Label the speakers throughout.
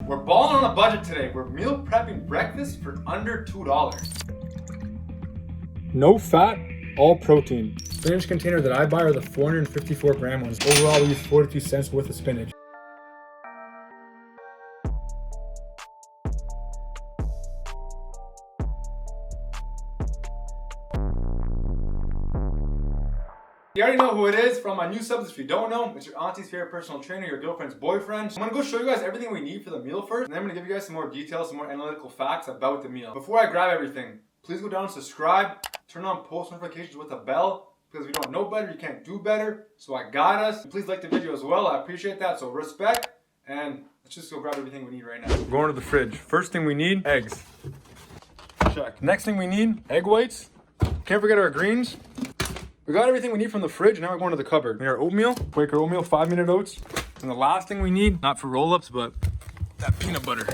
Speaker 1: We're balling on a budget today. We're meal prepping breakfast for under $2. No fat, all protein. Spinach container that I buy are the 454 gram ones. Overall, we use 42 cents worth of spinach. You already know who it is. For all my new subs, if you don't know, it's your auntie's favorite personal trainer, your girlfriend's boyfriend. I'm gonna go show you guys everything we need for the meal first, and then I'm gonna give you guys some more details, some more analytical facts about the meal. Before I grab everything, please go down and subscribe, turn on post notifications with a bell, because if you don't know better, you can't do better. So I got us. And please like the video as well. I appreciate that. So respect, and let's just go grab everything we need right now. We're going to the fridge. First thing we need, eggs. Check. Next thing we need, egg whites. Can't forget our greens. We got everything we need from the fridge, now we're going to the cupboard. We need our oatmeal, Quaker oatmeal, 5-minute oats. And the last thing we need, not for roll-ups, but that peanut butter.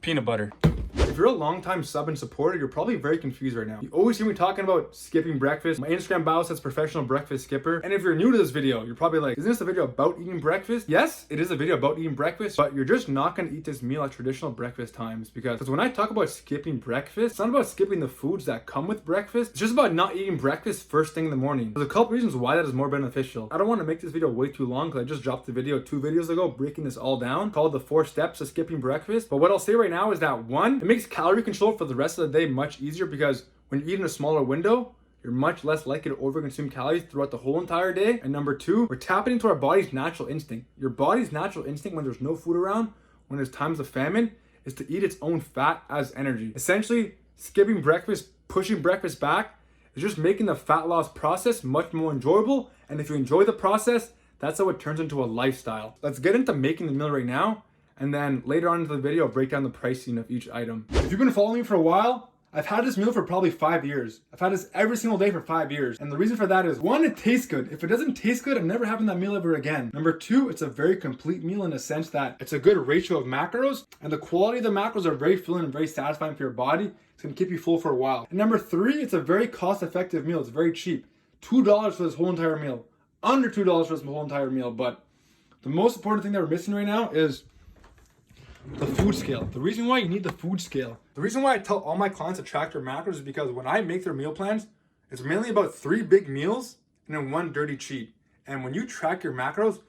Speaker 1: Peanut butter. If you're a long-time sub and supporter, you're probably very confused right now. You always hear me talking about skipping breakfast. My Instagram bio says professional breakfast skipper. And if you're new to this video, you're probably like, isn't this a video about eating breakfast? Yes, it is a video about eating breakfast, but you're just not gonna eat this meal at traditional breakfast times because when I talk about skipping breakfast, it's not about skipping the foods that come with breakfast. It's just about not eating breakfast first thing in the morning. There's a couple reasons why that is more beneficial. I don't want to make this video way too long because I just dropped the video 2 videos ago breaking this all down called the 4 steps of skipping breakfast. But what I'll say right now is that 1, it makes calorie control for the rest of the day much easier because when you eat in a smaller window, you're much less likely to overconsume calories throughout the whole entire day. And number 2, we're tapping into our body's natural instinct. Your body's natural instinct when there's no food around, when there's times of famine, is to eat its own fat as energy. Essentially, skipping breakfast, pushing breakfast back, is just making the fat loss process much more enjoyable. And if you enjoy the process, that's how it turns into a lifestyle. Let's get into making the meal right now. And then later on into the video, I'll break down the pricing of each item. If you've been following me for a while, I've had this meal for probably 5 years. I've had this every single day for 5 years. And the reason for that is 1, it tastes good. If it doesn't taste good, I'm never having that meal ever again. Number 2, it's a very complete meal in the sense that it's a good ratio of macros and the quality of the macros are very filling and very satisfying for your body. It's gonna keep you full for a while. And number 3, it's a very cost-effective meal. It's very cheap. $2 for this whole entire meal. Under $2 for this whole entire meal. But the most important thing that we're missing right now is the food scale. The reason why you need the food scale. The reason why I tell all my clients to track their macros is because when I make their meal plans, it's mainly about 3 big meals and then 1 dirty cheat. And when you track your macros,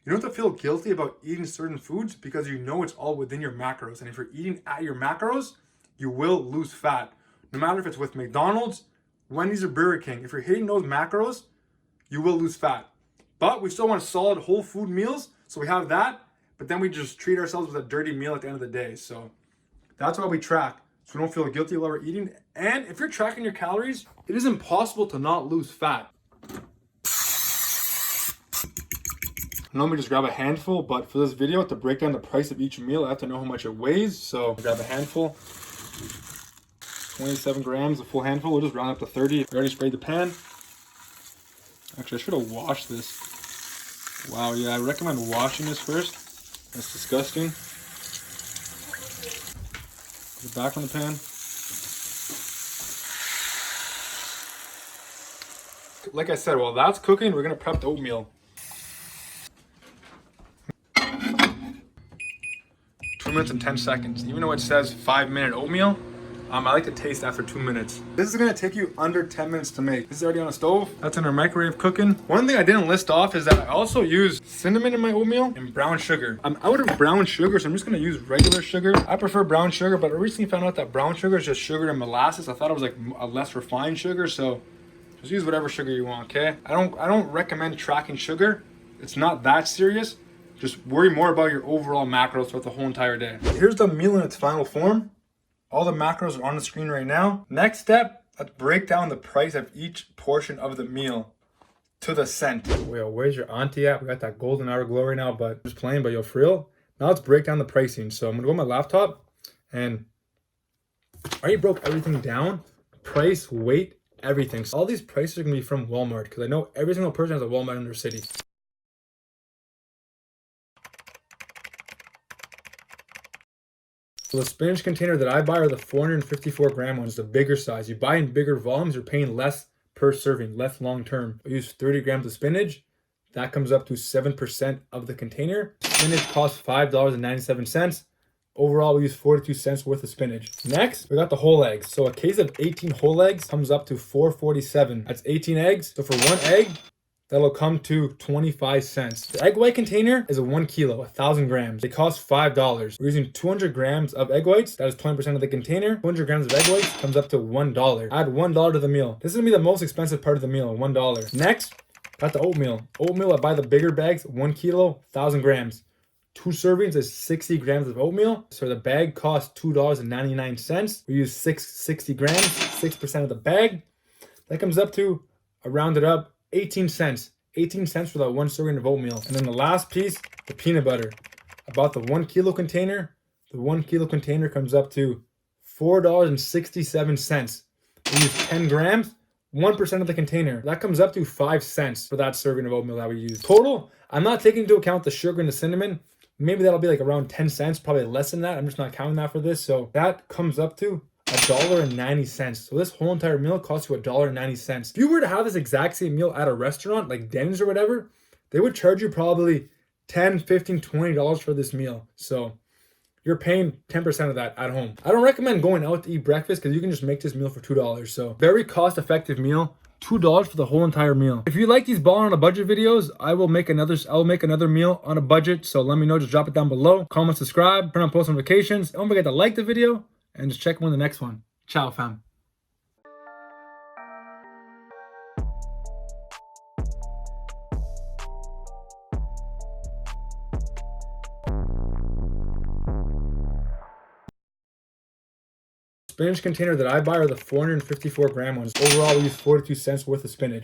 Speaker 1: you don't have to feel guilty about eating certain foods because you know it's all within your macros. And if you're eating at your macros, you will lose fat. No matter if it's with McDonald's, Wendy's, or Burger King. If you're hitting those macros, you will lose fat. But we still want solid whole food meals, so we have that. But then we just treat ourselves with a dirty meal at the end of the day. So that's why we track, so we don't feel guilty while we're eating. And if you're tracking your calories, it is impossible to not lose fat. Now let me just grab a handful, but for this video, to break down the price of each meal, I have to know how much it weighs. So grab a handful, 27 grams, a full handful. We'll just round up to 30. I already sprayed the pan. Actually, I should have washed this. Wow, yeah, I recommend washing this first. That's disgusting. Put it back on the pan. Like I said, while that's cooking, we're gonna prep the oatmeal. 2 minutes and 10 seconds. Even though it says 5-minute oatmeal, I like to taste after 2 minutes. This is gonna take you under 10 minutes to make. This is already on a stove. That's in our microwave cooking. One thing I didn't list off is that I also use cinnamon in my oatmeal and brown sugar. I'm out of brown sugar, so I'm just gonna use regular sugar. I prefer brown sugar, but I recently found out that brown sugar is just sugar and molasses. I thought it was like a less refined sugar, so just use whatever sugar you want, okay? I don't recommend tracking sugar. It's not that serious. Just worry more about your overall macros throughout the whole entire day. Here's the meal in its final form. All the macros are on the screen right now. Next step, let's break down the price of each portion of the meal to the cent. Well, where's your auntie at? We got that golden hour glow right now, but just playing, but yo, for real. Now let's break down the pricing. So I'm gonna go on my laptop and I already broke everything down. Price, weight, everything. So all these prices are gonna be from Walmart because I know every single person has a Walmart in their city. So the spinach container that I buy are the 454 gram ones, the bigger size. You buy in bigger volumes, you're paying less per serving, less long term. I use 30 grams of spinach, That comes up to 7% of the container. Spinach costs $5.97. Overall, we use 42 cents worth of spinach. Next, we got the whole eggs. So a case of 18 whole eggs comes up to $4.47. That's 18 eggs. So for one egg, that'll come to 25 cents. The egg white container is a 1 kilo, 1,000 grams. They cost $5. We're using 200 grams of egg whites. That is 20% of the container. 200 grams of egg whites comes up to $1. Add $1 to the meal. This is gonna be the most expensive part of the meal, $1. Next, got the oatmeal. Oatmeal, I buy the bigger bags, 1 kilo, 1,000 grams. 2 servings is 60 grams of oatmeal. So the bag costs $2.99. We use 60 grams, 6% of the bag. That comes up to, I rounded up, 18 cents. 18 cents for that 1 serving of oatmeal. And then the last piece, the peanut butter. I bought the 1 kilo container. The 1 kilo container comes up to $4.67. We use 10 grams, 1% of the container. That comes up to 5 cents for that serving of oatmeal that we use. Total, I'm not taking into account the sugar and the cinnamon. Maybe that'll be like around 10 cents, probably less than that. I'm just not counting that for this. So that comes up to $1.90. So this whole entire meal costs you $1.90. If you were to have this exact same meal at a restaurant, like Denny's or whatever, they would charge you probably $10, $15, $20 for this meal. So you're paying 10% of that at home. I don't recommend going out to eat breakfast because you can just make this meal for $2. So very cost-effective meal. $2 for the whole entire meal. If you like these balling on a budget videos, I will make another meal on a budget. So let me know, just drop it down below. Comment, subscribe, turn on post notifications. Don't forget to like the video and just check on the next one. Ciao, fam. Spinach container that I buy are the 454 gram ones. Overall, we use 42 cents worth of spinach.